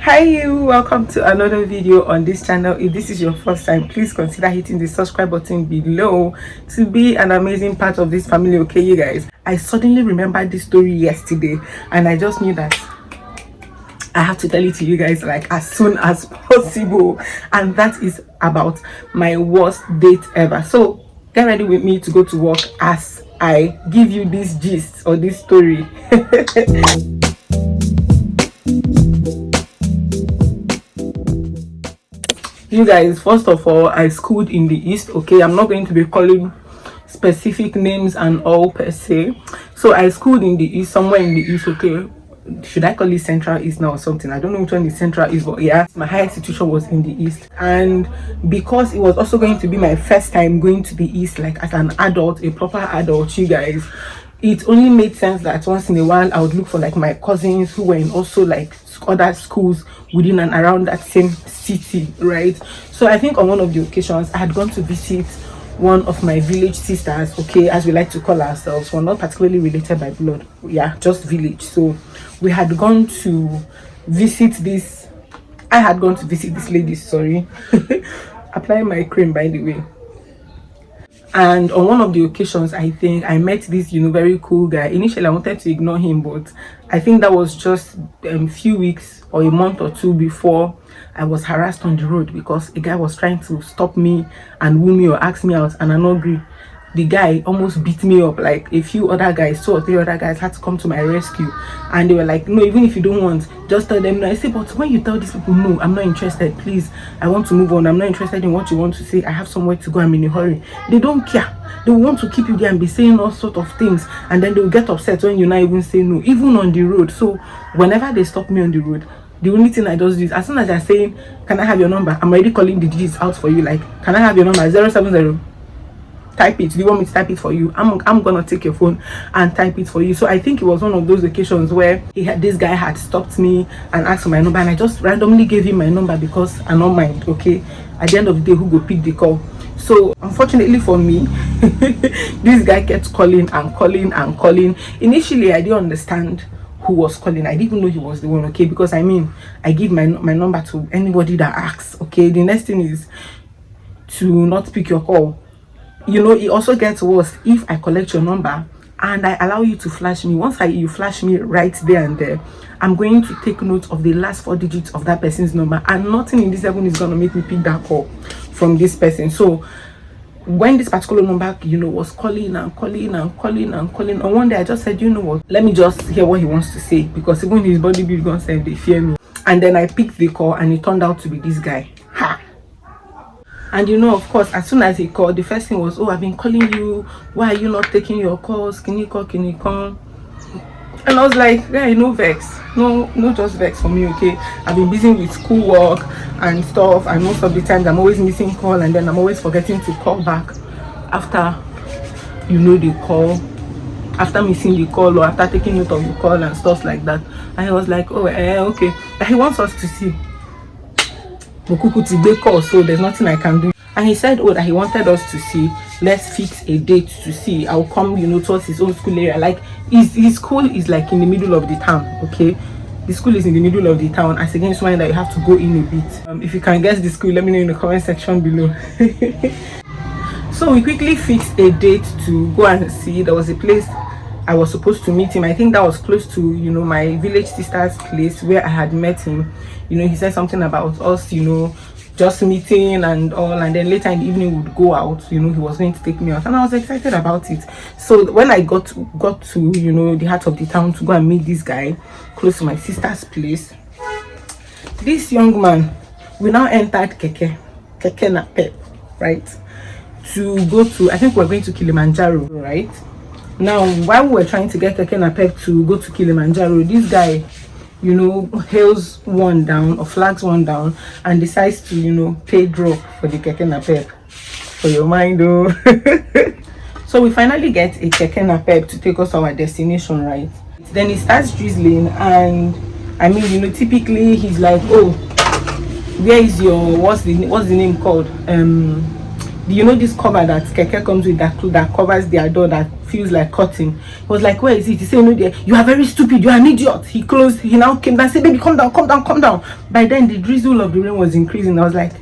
Hi you, welcome to another video on this channel. If this is your first time, please consider hitting the subscribe button below to be an amazing part of this family. Okay, you guys, I suddenly remembered this story yesterday and I just knew that I have to tell it to you guys like as soon as possible, and that is about my worst date ever. So get ready with me to go to work as I give you this gist or this story. You guys, first of all, I schooled in the East. Okay, I'm not going to be calling specific names and all per se. So I schooled in the East, somewhere in the East. Okay, should I call it Central East now or something? I don't know which one is Central East, but yeah, my higher institution was in the East. And because it was also going to be my first time going to the East, like as an adult, a proper adult, you guys, it only made sense that once in a while I would look for like my cousins who were in also like other schools within and around that same city, right? So I think on one of the occasions I had gone to visit one of my village sisters, okay, as we like to call ourselves. We're not particularly related by blood, yeah, just village. So we had gone to visit this, I had gone to visit this lady, sorry, applying my cream by the way. And on one of the occasions, I think I met this, very cool guy. Initially, I wanted to ignore him, but I think that was just a few weeks or a month or two before I was harassed on the road because a guy was trying to stop me and woo me or ask me out, and I not agree. The guy almost beat me up. Like a few other guys, 2 or 3 other guys had to come to my rescue, and they were like, no, even if you don't want, just tell them no. I say, but when you tell these people no, I'm not interested, please, I want to move on, I'm not interested in what you want to say, I have somewhere to go, I'm in a hurry. They don't care. They want to keep you there and be saying all sort of things, and then they'll get upset when you not even say no, even on the road. So whenever they stop me on the road, the only thing I just do is, as soon as they're saying, can I have your number, I'm already calling the digits out for you. Like, can I have your number? 070. Type it. Do you want me to type it for you? I'm gonna take your phone and type it for you. So I think it was one of those occasions where this guy had stopped me and asked for my number, and I just randomly gave him my number because I don't mind. Okay, at the end of the day, who go pick the call? So unfortunately for me, this guy kept calling and calling and calling. Initially I didn't understand who was calling. I didn't even know he was the one, okay, because I mean, I give my number to anybody that asks. Okay, the next thing is to not pick your call. It also gets worse if I collect your number and I allow you to flash me. Once you flash me right there and there, I'm going to take note of the last 4 digits of that person's number, and nothing in this heaven is going to make me pick that call from this person. So when this particular number, was calling and calling and calling and calling, on one day I just said, you know what, let me just hear what he wants to say, because even his body be gonna say they fear me. And then I picked the call and it turned out to be this guy. Ha! And of course, as soon as he called, the first thing was, oh, I've been calling you, why are you not taking your calls? Can you come? And I was like, yeah, no vex, no just vex for me, okay? I've been busy with schoolwork and stuff, and most of the times I'm always missing call, and then I'm always forgetting to call back after the call, after missing the call or after taking note of the call and stuff like that. And I was like, oh, okay, he wants us to see call, so there's nothing I can do. And he said, oh, that he wanted us to see, let's fix a date to see. I'll come, towards his own school area. Like his school is like in the middle of the town, okay? The school is in the middle of the town, as against one that you have to go in a bit. If you can guess the school, let me know in the comment section below. So we quickly fixed a date to go and see. There was a place I was supposed to meet him. I think that was close to my village sister's place where I had met him. He said something about us just meeting and all, and then later in the evening we would go out. He was going to take me out, and I was excited about it. So when I got to the heart of the town to go and meet this guy close to my sister's place, this young man, we now entered keke napep, right, to go to, I think we're going to Kilimanjaro, right? Now while we were trying to get keke napep to go to Kilimanjaro, this guy hails one down or flags one down and decides to pay drop for the keke napep. For your mind, oh. So we finally get a keke napep to take us to our destination, right? Then it starts drizzling, and I mean, typically he's like, oh, where is your what's the name called, this cover that keke comes with, that covers their door, that feels like cutting. He was like, where is it? He said, no, there. You are very stupid, you are an idiot. He closed, he now came back, said, baby, calm down, calm down, calm down. By then the drizzle of the rain was increasing. I was like,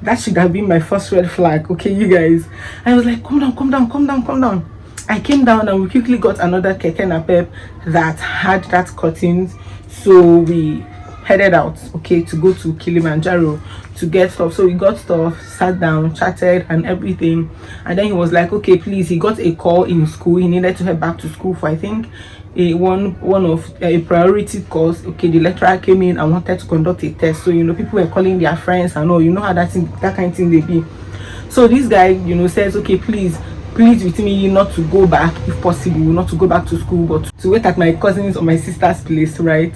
that should have been my first red flag, okay, you guys. I was like, calm down, calm down, calm down, calm down. I came down and we quickly got another keke napep that had that curtains. So we headed out, okay, to go to Kilimanjaro to get stuff. So we got stuff, sat down, chatted and everything. And then he was like, okay, please, he got a call in school. He needed to head back to school for, I think, one of a priority course. Okay, the lecturer came in and wanted to conduct a test. So, you know, people were calling their friends and all, you know how that kind of thing they be. So this guy, you know, says, okay, please with me not to go back, if possible, not to go back to school, but to wait at my cousin's or my sister's place, right,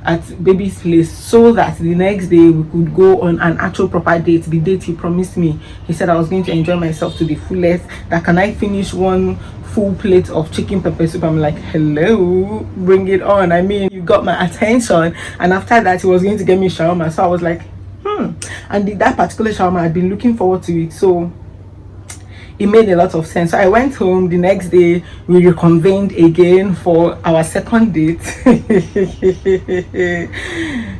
at baby's place, so that the next day we could go on an actual proper date, the date he promised me. He said I was going to enjoy myself to the fullest, that can I finish one full plate of chicken pepper soup. I'm like, hello, bring it on. I mean, you got my attention. And after that he was going to get me shawarma. So I was like, and that particular shawarma, I'd been looking forward to it, so it made a lot of sense. So I went home. The next day we reconvened again for our second date.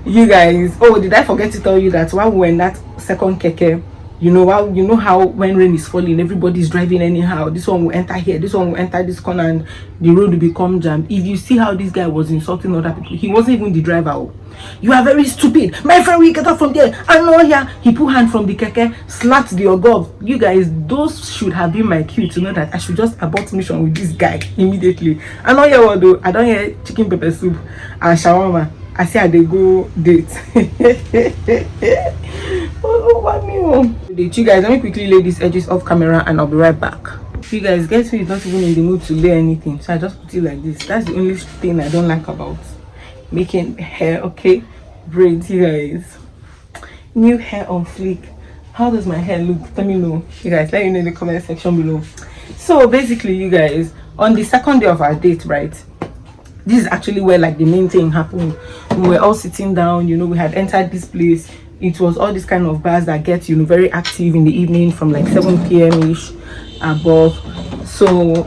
You guys, oh, did I forget to tell you that while we were in that second keke, you know how when rain is falling, everybody's driving anyhow. This one will enter here, this one will enter this corner, and the road will become jammed. If you see how this guy was insulting other people, he wasn't even the driver. You are very stupid, my friend, we get off from there. I know, yeah. He put hand from the keke, slapped the ogov. You guys, those should have been my cue to know that I should just abort mission with this guy immediately. I know, yeah, what though. I don't hear chicken pepper soup and shawarma. I say I they go date. You guys, let me quickly lay these edges off camera and I'll be right back. You guys, guess who is not even in the mood to lay anything, so I just put it like this. That's the only thing I don't like about making hair. Okay, braids, you guys. New hair on fleek. How does my hair look? Let me know, you guys. Let me know in the comment section below. So basically, you guys, on the second day of our date, right, this is actually where like the main thing happened. We were all sitting down, you know, we had entered this place. It was all this kind of bars that get, you know, very active in the evening from like 7 p.m. ish above. So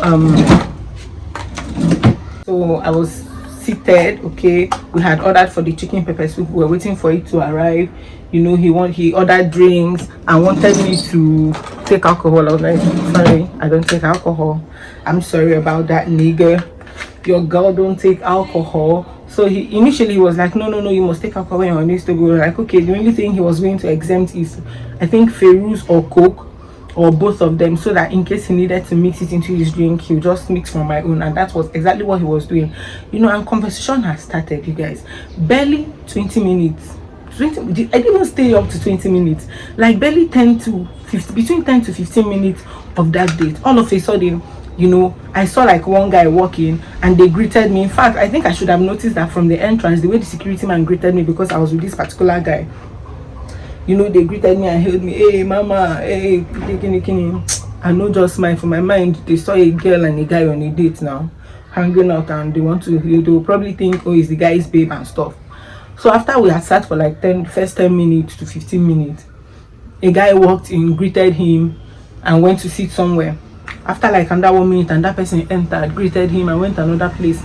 I was seated, okay. We had ordered for the chicken pepper soup. We were waiting for it to arrive. You know, he ordered drinks and wanted me to take alcohol. I was like, sorry, I don't take alcohol. I'm sorry about that, nigga. Your girl don't take alcohol. So he initially was like, no, you must take alcohol when you're on this table. Like, okay, the only thing he was going to exempt is, I think, Ferus or Coke, or both of them, so that in case he needed to mix it into his drink, he'll just mix from my own. And that was exactly what he was doing, you know. And conversation has started, you guys. Barely 20 minutes. I didn't even stay up to 20 minutes. Like barely 10 to 15, between 10 to 15 minutes of that date. All of a sudden, you know, I saw like one guy walking and they greeted me. In fact, I think I should have noticed that from the entrance, the way the security man greeted me, because I was with this particular guy. You know, they greeted me and held me. Hey, mama, hey, I know, just mine. For my mind, they saw a girl and a guy on a date now, hanging out, and they will probably think, oh, it's the guy's babe and stuff. So after we had sat for like first 10 minutes to 15 minutes, a guy walked in, greeted him, and went to sit somewhere. After like another 1 minute, and that person entered, greeted him, and went to another place.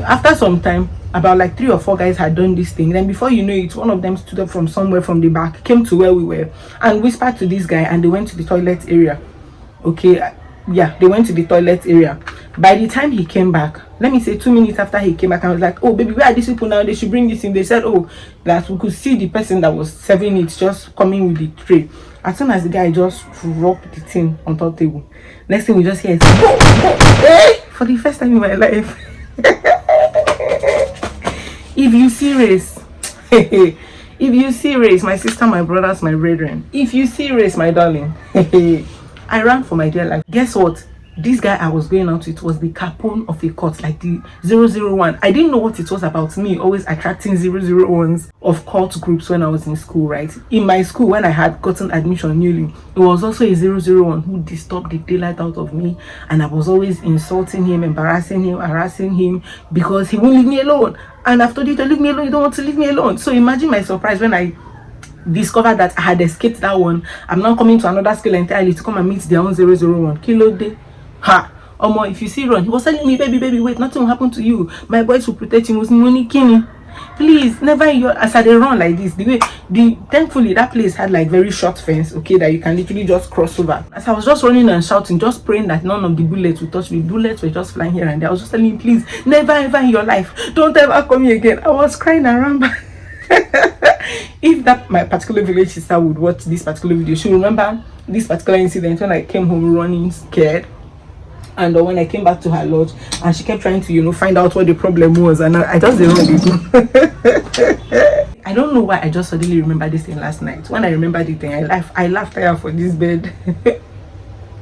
After some time, about like 3 or 4 guys had done this thing. Then before you know it, one of them stood up from somewhere from the back, came to where we were, and whispered to this guy, and they went to the toilet area. Okay, yeah, they went to the toilet area. By the time he came back, let me say 2 minutes after he came back, I was like, oh baby, where are these people now? They should bring this in. They said, oh, that we could see the person that was serving it just coming with the tray. As soon as the guy just dropped the thing on top table, next thing we just hear is, hey! For the first time in my life. If you see race, if you see race, my sister, my brothers, my brethren, if you see race, my darling, I ran for my dear life. Guess what? This guy I was going out with was the capone of a court, like the 001. I didn't know what it was about me always attracting 001s of cult groups when I was in school, right? In my school, when I had gotten admission newly, it was also a 001 who disturbed the daylight out of me, and I was always insulting him, embarrassing him, harassing him, because he won't leave me alone. And I've told you to leave me alone, you don't want to leave me alone. So imagine my surprise when I discovered that I had escaped that one. I'm now coming to another school entirely to come and meet their own 001. Kilo day. Ha! Omo, if you see run, he was telling me, baby, wait, nothing will happen to you. My boys will protect you. Was money kini. Please, never in your, as I dey run like this, the way thankfully that place had like very short fence, okay, that you can literally just cross over. As I was just running and shouting, just praying that none of the bullets would touch me. Bullets were just flying here and there. I was just telling him, please, never ever in your life, don't ever come here again. I was crying around. If that my particular village sister would watch this particular video, she will remember this particular incident when I came home running scared. And when I came back to her lodge, and she kept trying to, find out what the problem was, and I just didn't know. I don't know why I just suddenly remember this thing last night. When I remember the thing, I laughed tired for this bed.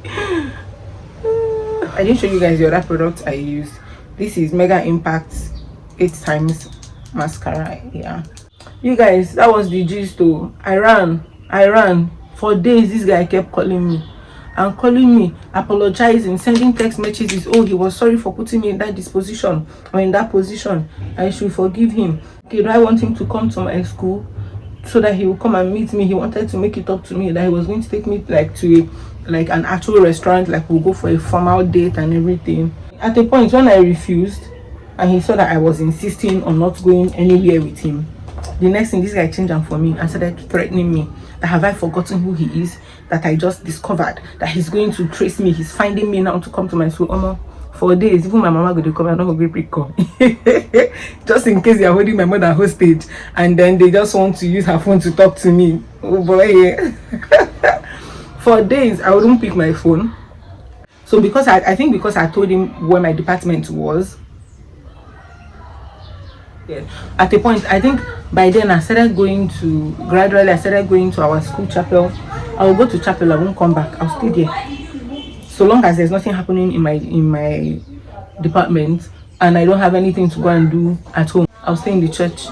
I didn't show you guys the other product I used. This is Mega Impact 8 times mascara. Yeah, you guys, that was the gist though. I ran for days. This guy kept calling me and calling me, apologizing, sending text messages. Oh, he was sorry for putting me in that disposition or in that position. I should forgive him. Okay, do I want him to come to my school so that he will come and meet me? He wanted to make it up to me that he was going to take me like to an actual restaurant, like we'll go for a formal date and everything. At a point when I refused and he saw that I was insisting on not going anywhere with him, the next thing, this guy changed and for me and started threatening me that have I forgotten who he is, that I just discovered that he's going to trace me, he's finding me now to come to my school. For days, even my mama go to come, I'm not going to come. Just in case they are holding my mother hostage and then they just want to use her phone to talk to me. Oh boy. For days I wouldn't pick my phone. So because I think because I told him where my department was, at a point, I think by then I started going to, gradually I started going to our school chapel. I will go to chapel, I won't come back, I'll stay there. So long as there's nothing happening in my department and I don't have anything to go and do at home, I'll stay in the church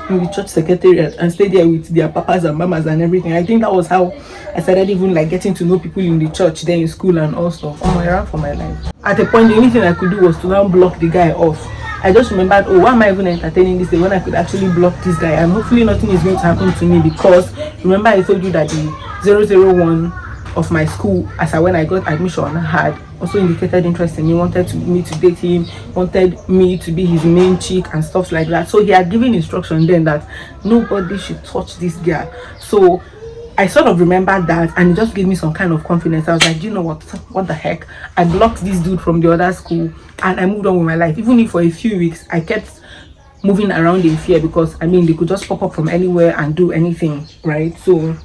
secretariat and stay there with their papas and mamas and everything. I think that was how I started even like getting to know people in the church, there in school and all stuff. Oh, I ran for my life. At a point, the only thing I could do was to now block the guy off. I just remembered, oh, why am I even entertaining this day when I could actually block this guy and hopefully nothing is going to happen to me? Because remember I told you that the 001 of my school, when I got admission, had also indicated interest in me, wanted me to date him, wanted me to be his main chick and stuff like that. So he had given instruction then that nobody should touch this girl. So I sort of remembered that and it just gave me some kind of confidence. I was like, do you know what the heck? I blocked this dude from the other school and I moved on with my life. Even if for a few weeks I kept moving around in fear, because they could just pop up from anywhere and do anything, right? So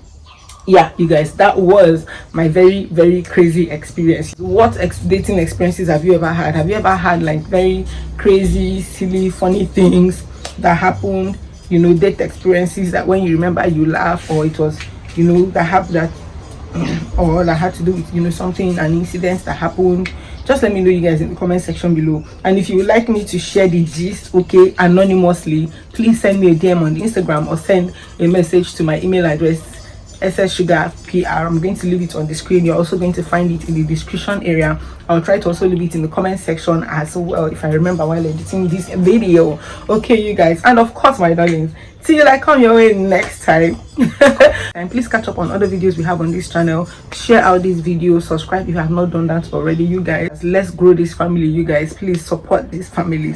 yeah, you guys, that was my very, very crazy experience. What dating experiences have you ever had? Have you ever had like very crazy, silly, funny things that happened? Date experiences that when you remember you laugh, or it was that happened, or that had to do with something, an incident that happened. Just let me know, you guys, in the comment section below. And if you would like me to share the gist, okay, anonymously, please send me a DM on Instagram or send a message to my email address, sssugarpr. I'm going to leave it on the screen. You're also going to find it in the description area. I'll try to also leave it in the comment section as well if I remember while editing this video. Okay, you guys, and of course, my darlings, till I come your way next time. And please catch up on other videos we have on this channel. Share out this video, subscribe if you have not done that already, you guys. Let's grow this family, you guys. Please support this family,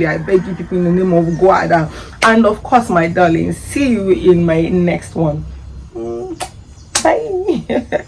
I beg you people, in the name of God. And of course, my darlings, see you in my next one. Bye.